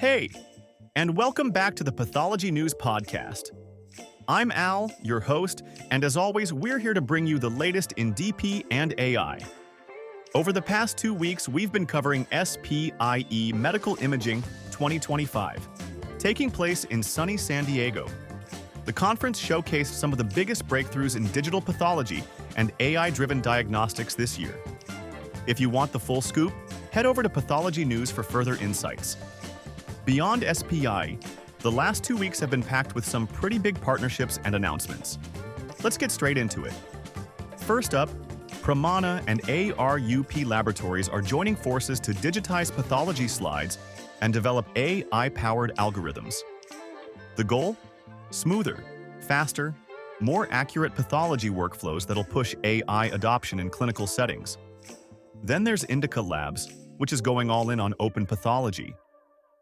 Hey, and welcome back to the Pathology News Podcast. I'm Al, your host, and as always, we're here to bring you the latest in DP&AI. Over the past 2 weeks, we've been covering SPIE Medical Imaging 2025, taking place in sunny San Diego. The conference showcased some of the biggest breakthroughs in digital pathology and AI-driven diagnostics this year. If you want the full scoop, head over to Pathology News for further insights. Beyond SPI, the last 2 weeks have been packed with some pretty big partnerships and announcements. Let's get straight into it. First up, Pramana and ARUP laboratories are joining forces to digitize pathology slides and develop AI-powered algorithms. The goal? Smoother, faster, more accurate pathology workflows that'll push AI adoption in clinical settings. Then there's Indica Labs, which is going all in on open pathology.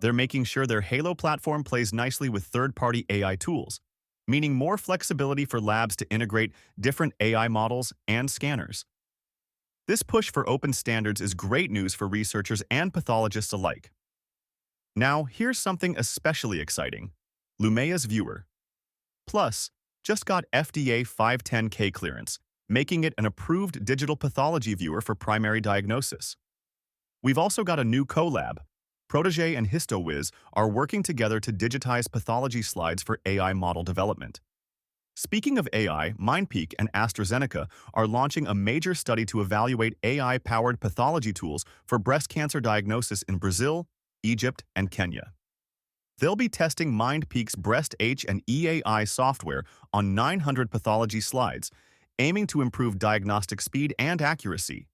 They're making sure their Halo platform plays nicely with third-party AI tools, meaning more flexibility for labs to integrate different AI models and scanners. This push for open standards is great news for researchers and pathologists alike. Now, here's something especially exciting. Lumea's Viewer Plus just got FDA 510(k) clearance, making it an approved digital pathology viewer for primary diagnosis. We've also got a new collab. Protégé and HistoWiz are working together to digitize pathology slides for AI model development. Speaking of AI, MindPeak and AstraZeneca are launching a major study to evaluate AI-powered pathology tools for breast cancer diagnosis in Brazil, Egypt, and Kenya. They'll be testing MindPeak's Breast H and EAI software on 900 pathology slides, aiming to improve diagnostic speed and accuracy,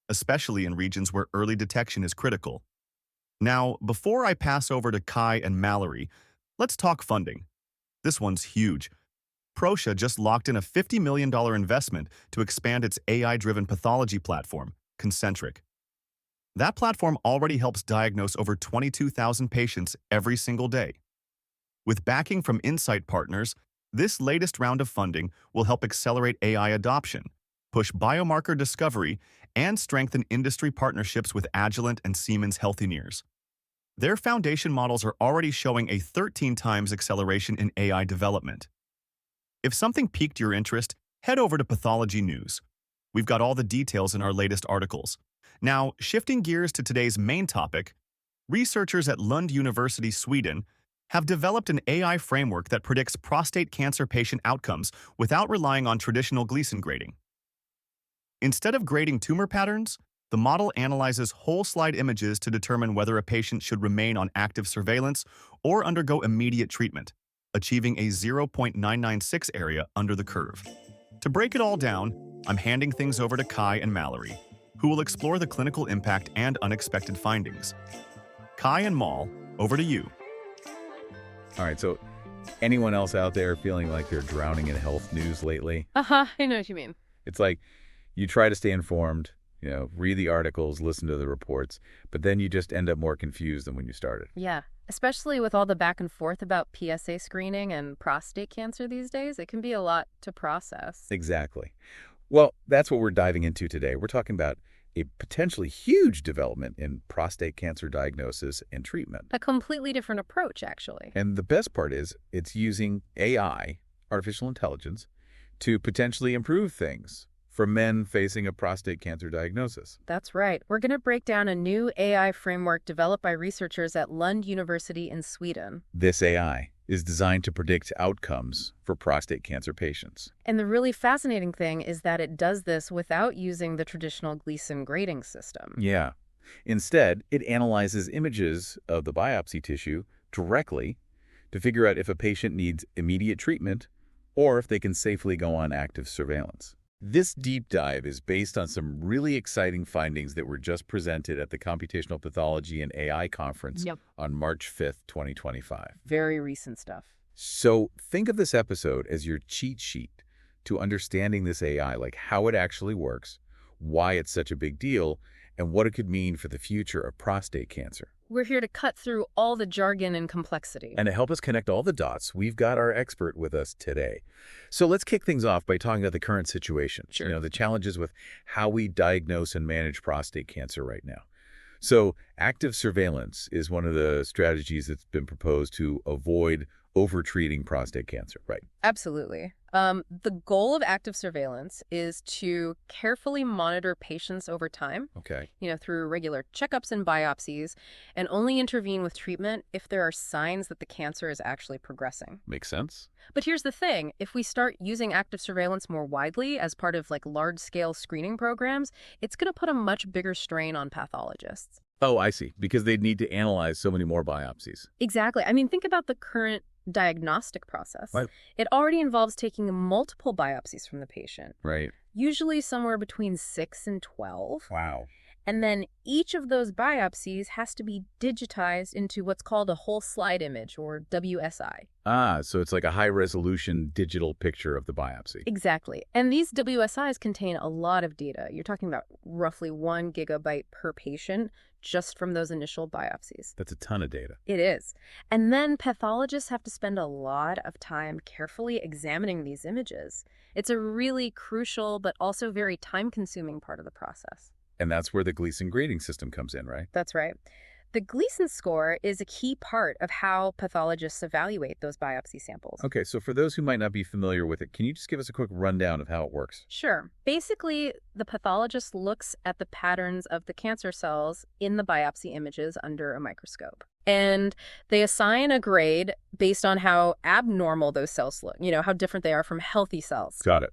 especially in regions where early detection is critical. Now, before I pass over to Kai and Mallory, let's talk funding. This one's huge. Proscia just locked in a $50 million investment to expand its AI-driven pathology platform, Concentric. That platform already helps diagnose over 22,000 patients every single day. With backing from Insight Partners, this latest round of funding will help accelerate AI adoption, push biomarker discovery, and strengthen industry partnerships with Agilent and Siemens Healthineers. Their foundation models are already showing a 13 times acceleration in AI development. If something piqued your interest, head over to Pathology News. We've got all the details in our latest articles. Now, shifting gears to today's main topic, researchers at Lund University, Sweden, have developed an AI framework that predicts prostate cancer patient outcomes without relying on traditional Gleason grading. Instead of grading tumor patterns, the model analyzes whole slide images to determine whether a patient should remain on active surveillance or undergo immediate treatment, achieving a 0.996 area under the curve. To break it all down, I'm handing things over to Kai and Mallory, who will explore the clinical impact and unexpected findings. Kai and Mal, over to you. All right, so anyone else out there feeling like they're drowning in health news lately? I know what you mean. It's like you try to stay informed, read the articles, listen to the reports, but then you just end up more confused than when you started. Yeah, especially with all the back and forth about PSA screening and prostate cancer these days, it can be a lot to process. Exactly. Well, that's what we're diving into today. We're talking about a potentially huge development in prostate cancer diagnosis and treatment. A completely different approach, actually. And the best part is it's using AI, artificial intelligence, to potentially improve things for men facing a prostate cancer diagnosis. That's right. We're going to break down a new AI framework developed by researchers at Lund University in Sweden. This AI is designed to predict outcomes for prostate cancer patients. And the really fascinating thing is that it does this without using the traditional Gleason grading system. Yeah. Instead, it analyzes images of the biopsy tissue directly to figure out if a patient needs immediate treatment or if they can safely go on active surveillance. This deep dive is based on some really exciting findings that were just presented at the Computational Pathology and AI Conference on March 5th, 2025. Very recent stuff. So think of this episode as your cheat sheet to understanding this AI, like how it actually works, why it's such a big deal, and what it could mean for the future of prostate cancer. We're here to cut through all the jargon and complexity. And to help us connect all the dots, we've got our expert with us today. So let's kick things off by talking about the current situation. Sure. The challenges with how we diagnose and manage prostate cancer right now. So active surveillance is one of the strategies that's been proposed to avoid overtreating prostate cancer, right? Absolutely. The goal of active surveillance is to carefully monitor patients over time, Okay. through regular checkups and biopsies, and only intervene with treatment if there are signs that the cancer is actually progressing. Makes sense. But here's the thing. If we start using active surveillance more widely as part of large-scale screening programs, it's going to put a much bigger strain on pathologists. Oh, I see. Because they'd need to analyze so many more biopsies. Exactly. I mean, think about the current diagnostic process. Right. It already involves taking multiple biopsies from the patient, Right. usually somewhere between 6 and 12. Wow. And then each of those biopsies has to be digitized into what's called a whole slide image, or WSI. Ah, so it's like a high-resolution digital picture of the biopsy. Exactly. And these WSIs contain a lot of data. You're talking about roughly 1 gigabyte per patient just from those initial biopsies. That's a ton of data. It is. And then pathologists have to spend a lot of time carefully examining these images. It's a really crucial but also very time-consuming part of the process. And that's where the Gleason grading system comes in, right? That's right. The Gleason score is a key part of how pathologists evaluate those biopsy samples. Okay, so for those who might not be familiar with it, can you just give us a quick rundown of how it works? Sure. Basically, the pathologist looks at the patterns of the cancer cells in the biopsy images under a microscope. And they assign a grade based on how abnormal those cells look, how different they are from healthy cells. Got it.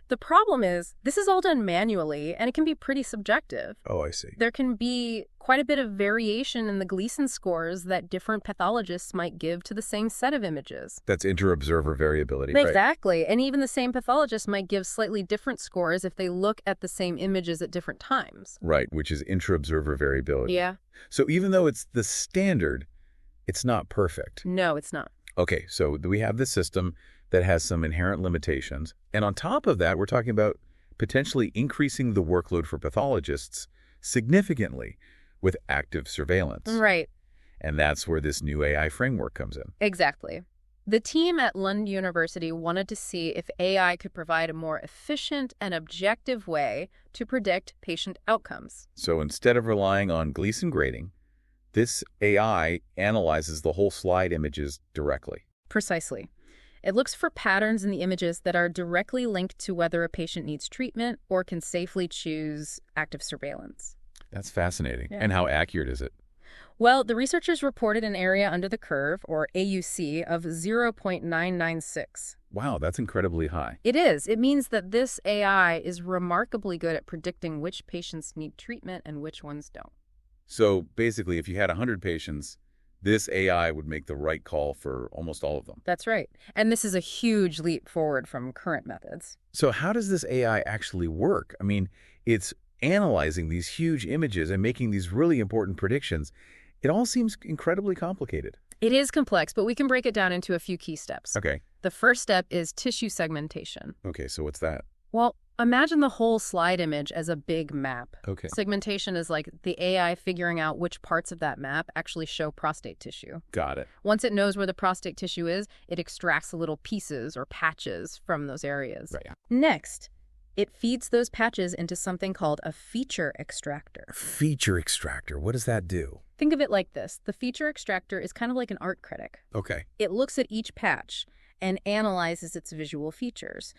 The problem is, this is all done manually, and it can be pretty subjective. Oh, I see. There can be quite a bit of variation in the Gleason scores that different pathologists might give to the same set of images. That's inter-observer variability, right? Exactly. And even the same pathologist might give slightly different scores if they look at the same images at different times. Right, which is intra-observer variability. Yeah. So even though it's the standard, it's not perfect. No, it's not. Okay, so we have this system that has some inherent limitations. And on top of that, we're talking about potentially increasing the workload for pathologists significantly with active surveillance. Right. And that's where this new AI framework comes in. Exactly. The team at Lund University wanted to see if AI could provide a more efficient and objective way to predict patient outcomes. So instead of relying on Gleason grading, this AI analyzes the whole slide images directly. Precisely. It looks for patterns in the images that are directly linked to whether a patient needs treatment or can safely choose active surveillance. That's fascinating. Yeah. And how accurate is it? Well, the researchers reported an area under the curve, or AUC, of 0.996. Wow, that's incredibly high. It is. It means that this AI is remarkably good at predicting which patients need treatment and which ones don't. So basically, if you had 100 patients, this AI would make the right call for almost all of them. That's right. And this is a huge leap forward from current methods. So how does this AI actually work? I mean, it's analyzing these huge images and making these really important predictions. It all seems incredibly complicated. It is complex, but we can break it down into a few key steps. Okay. The first step is tissue segmentation. Okay, so what's that? Well, imagine the whole slide image as a big map. Okay. Segmentation is like the AI figuring out which parts of that map actually show prostate tissue. Got it. Once it knows where the prostate tissue is, it extracts the little pieces or patches from those areas. Right. Next, it feeds those patches into something called a feature extractor. Feature extractor. What does that do? Think of it like this. The feature extractor is kind of like an art critic. Okay. It looks at each patch and analyzes its visual features.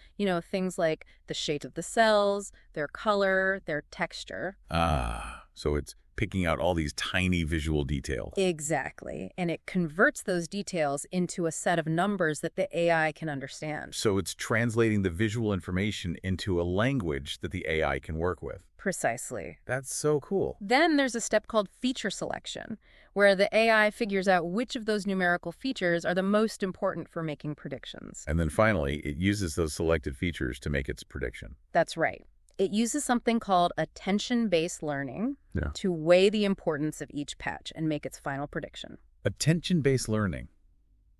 Things like the shape of the cells, their color, their texture. Ah, so it's picking out all these tiny visual details. Exactly. And it converts those details into a set of numbers that the AI can understand. So it's translating the visual information into a language that the AI can work with. Precisely. That's so cool. Then there's a step called feature selection, where the AI figures out which of those numerical features are the most important for making predictions. And then finally, it uses those selected features to make its prediction. That's right. It uses something called attention-based learning Yeah. to weigh the importance of each patch and make its final prediction. Attention-based learning.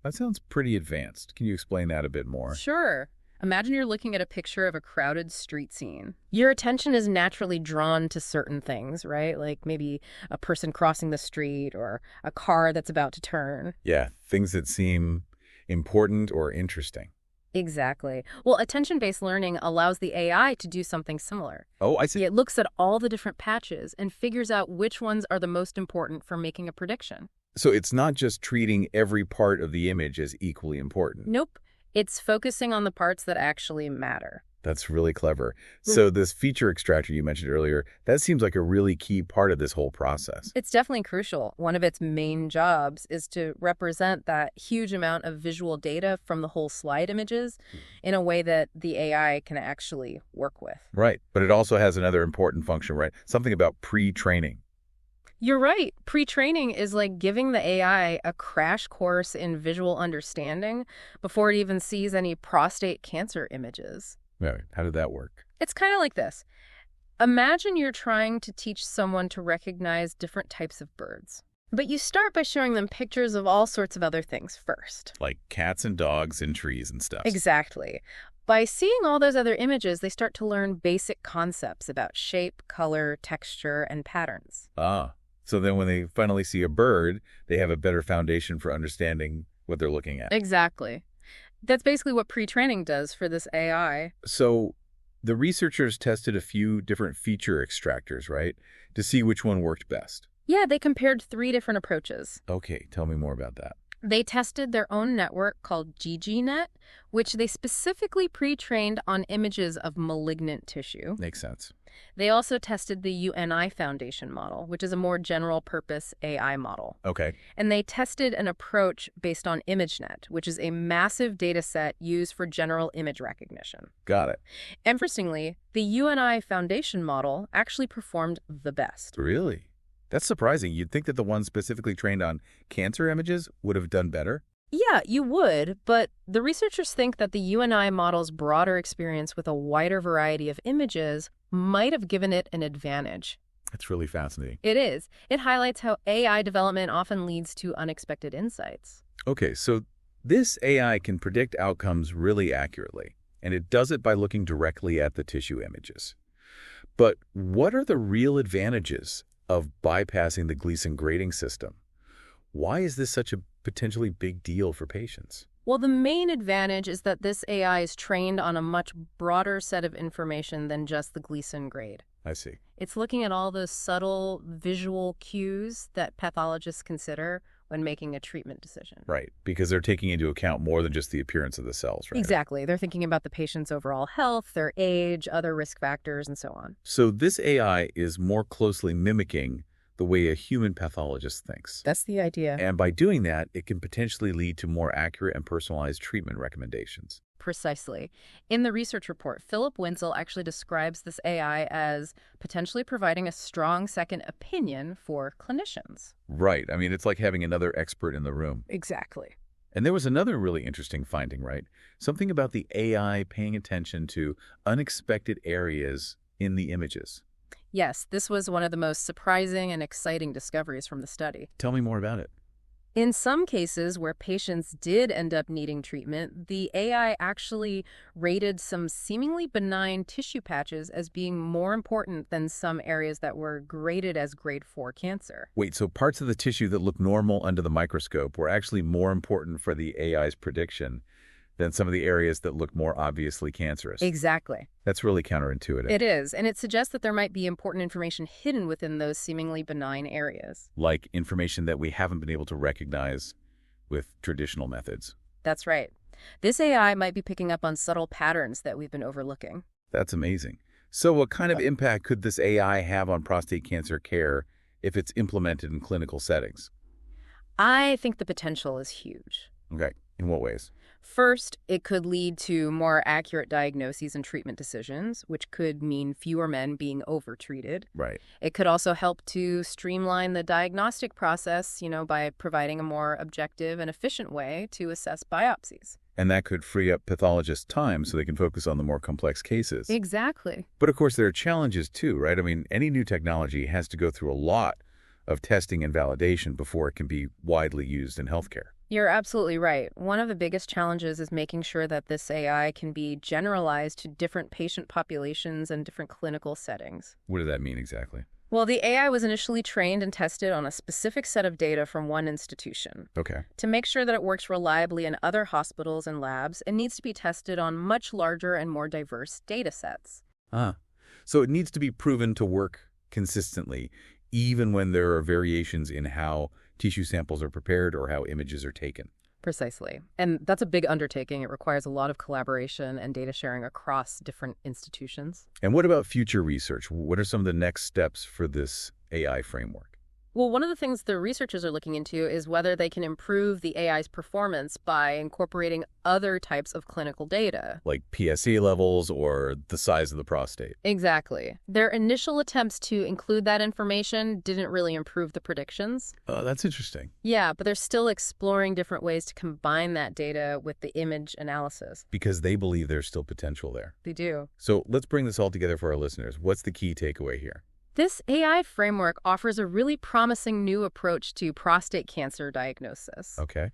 That sounds pretty advanced. Can you explain that a bit more? Sure. Imagine you're looking at a picture of a crowded street scene. Your attention is naturally drawn to certain things, right? Like maybe a person crossing the street or a car that's about to turn. Yeah, things that seem important or interesting. Exactly. Well, attention-based learning allows the AI to do something similar. Oh, I see. It looks at all the different patches and figures out which ones are the most important for making a prediction. So it's not just treating every part of the image as equally important. Nope. It's focusing on the parts that actually matter. That's really clever. So this feature extractor you mentioned earlier, that seems like a really key part of this whole process. It's definitely crucial. One of its main jobs is to represent that huge amount of visual data from the whole slide images in a way that the AI can actually work with. Right. But it also has another important function, right? Something about pre-training. You're right. Pre-training is like giving the AI a crash course in visual understanding before it even sees any prostate cancer images. Right. How did that work? It's kind of like this. Imagine you're trying to teach someone to recognize different types of birds. But you start by showing them pictures of all sorts of other things first. Like cats and dogs and trees and stuff. Exactly. By seeing all those other images, they start to learn basic concepts about shape, color, texture, and patterns. Ah. So then when they finally see a bird, they have a better foundation for understanding what they're looking at. Exactly. That's basically what pre-training does for this AI. So the researchers tested a few different feature extractors, right, to see which one worked best. Yeah, they compared 3 different approaches. Okay, tell me more about that. They tested their own network called GGNet, which they specifically pre-trained on images of malignant tissue. Makes sense. They also tested the UNI Foundation model, which is a more general-purpose AI model. Okay. And they tested an approach based on ImageNet, which is a massive data set used for general image recognition. Got it. Interestingly, the UNI Foundation model actually performed the best. Really? That's surprising. You'd think that the ones specifically trained on cancer images would have done better? Yeah, you would, but the researchers think that the UNI model's broader experience with a wider variety of images might have given it an advantage. That's really fascinating. It is. It highlights how AI development often leads to unexpected insights. Okay, so this AI can predict outcomes really accurately, and it does it by looking directly at the tissue images. But what are the real advantages of bypassing the Gleason grading system? Why is this such a potentially big deal for patients? Well, the main advantage is that this AI is trained on a much broader set of information than just the Gleason grade. I see. It's looking at all the subtle visual cues that pathologists consider when making a treatment decision. Right, because they're taking into account more than just the appearance of the cells, right? Exactly. They're thinking about the patient's overall health, their age, other risk factors, and so on. So this AI is more closely mimicking the way a human pathologist thinks. That's the idea. And by doing that, it can potentially lead to more accurate and personalized treatment recommendations. Precisely. In the research report, Philip Wenzel actually describes this AI as potentially providing a strong second opinion for clinicians. Right. I mean, it's like having another expert in the room. Exactly. And there was another really interesting finding, right? Something about the AI paying attention to unexpected areas in the images. Yes, this was one of the most surprising and exciting discoveries from the study. Tell me more about it. In some cases where patients did end up needing treatment, the AI actually rated some seemingly benign tissue patches as being more important than some areas that were graded as grade 4 cancer. Wait, so parts of the tissue that look normal under the microscope were actually more important for the AI's prediction than some of the areas that look more obviously cancerous. Exactly. That's really counterintuitive. It is, and it suggests that there might be important information hidden within those seemingly benign areas. Like information that we haven't been able to recognize with traditional methods. That's right. This AI might be picking up on subtle patterns that we've been overlooking. That's amazing. So what kind of impact could this AI have on prostate cancer care if it's implemented in clinical settings? I think the potential is huge. Okay. In what ways? First, it could lead to more accurate diagnoses and treatment decisions, which could mean fewer men being overtreated. Right. It could also help to streamline the diagnostic process, by providing a more objective and efficient way to assess biopsies. And that could free up pathologists' time so they can focus on the more complex cases. Exactly. But of course, there are challenges too, right? I mean, any new technology has to go through a lot of testing and validation before it can be widely used in healthcare. You're absolutely right. One of the biggest challenges is making sure that this AI can be generalized to different patient populations and different clinical settings. What does that mean exactly? Well, the AI was initially trained and tested on a specific set of data from one institution. Okay. To make sure that it works reliably in other hospitals and labs, it needs to be tested on much larger and more diverse data sets. So it needs to be proven to work consistently, even when there are variations in how tissue samples are prepared or how images are taken. Precisely. And that's a big undertaking. It requires a lot of collaboration and data sharing across different institutions. And what about future research? What are some of the next steps for this AI framework? Well, one of the things the researchers are looking into is whether they can improve the AI's performance by incorporating other types of clinical data. Like PSA levels or the size of the prostate? Exactly. Their initial attempts to include that information didn't really improve the predictions. Oh, that's interesting. Yeah, but they're still exploring different ways to combine that data with the image analysis. Because they believe there's still potential there. They do. So let's bring this all together for our listeners. What's the key takeaway here? This AI framework offers a really promising new approach to prostate cancer diagnosis. Okay.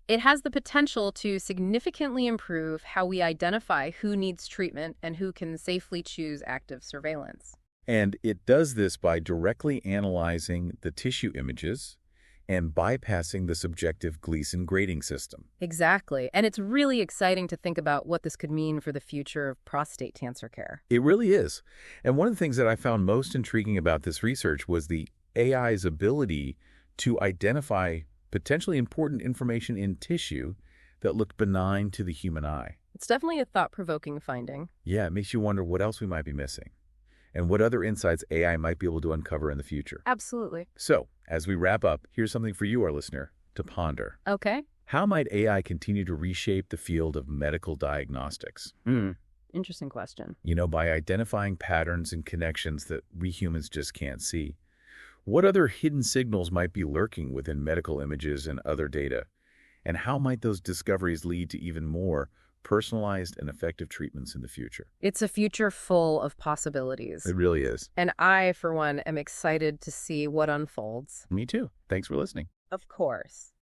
It has the potential to significantly improve how we identify who needs treatment and who can safely choose active surveillance. And it does this by directly analyzing the tissue images and bypassing the subjective Gleason grading system. Exactly. And it's really exciting to think about what this could mean for the future of prostate cancer care. It really is. And one of the things that I found most intriguing about this research was the AI's ability to identify potentially important information in tissue that looked benign to the human eye. It's definitely a thought-provoking finding. Yeah, it makes you wonder what else we might be missing and what other insights AI might be able to uncover in the future. Absolutely. So, as we wrap up, here's something for you, our listener, to ponder. Okay. How might AI continue to reshape the field of medical diagnostics? Interesting question. By identifying patterns and connections that we humans just can't see. What other hidden signals might be lurking within medical images and other data? And how might those discoveries lead to even more personalized and effective treatments in the future? It's a future full of possibilities. It really is. And I, for one, am excited to see what unfolds. Me too. Thanks for listening. Of course.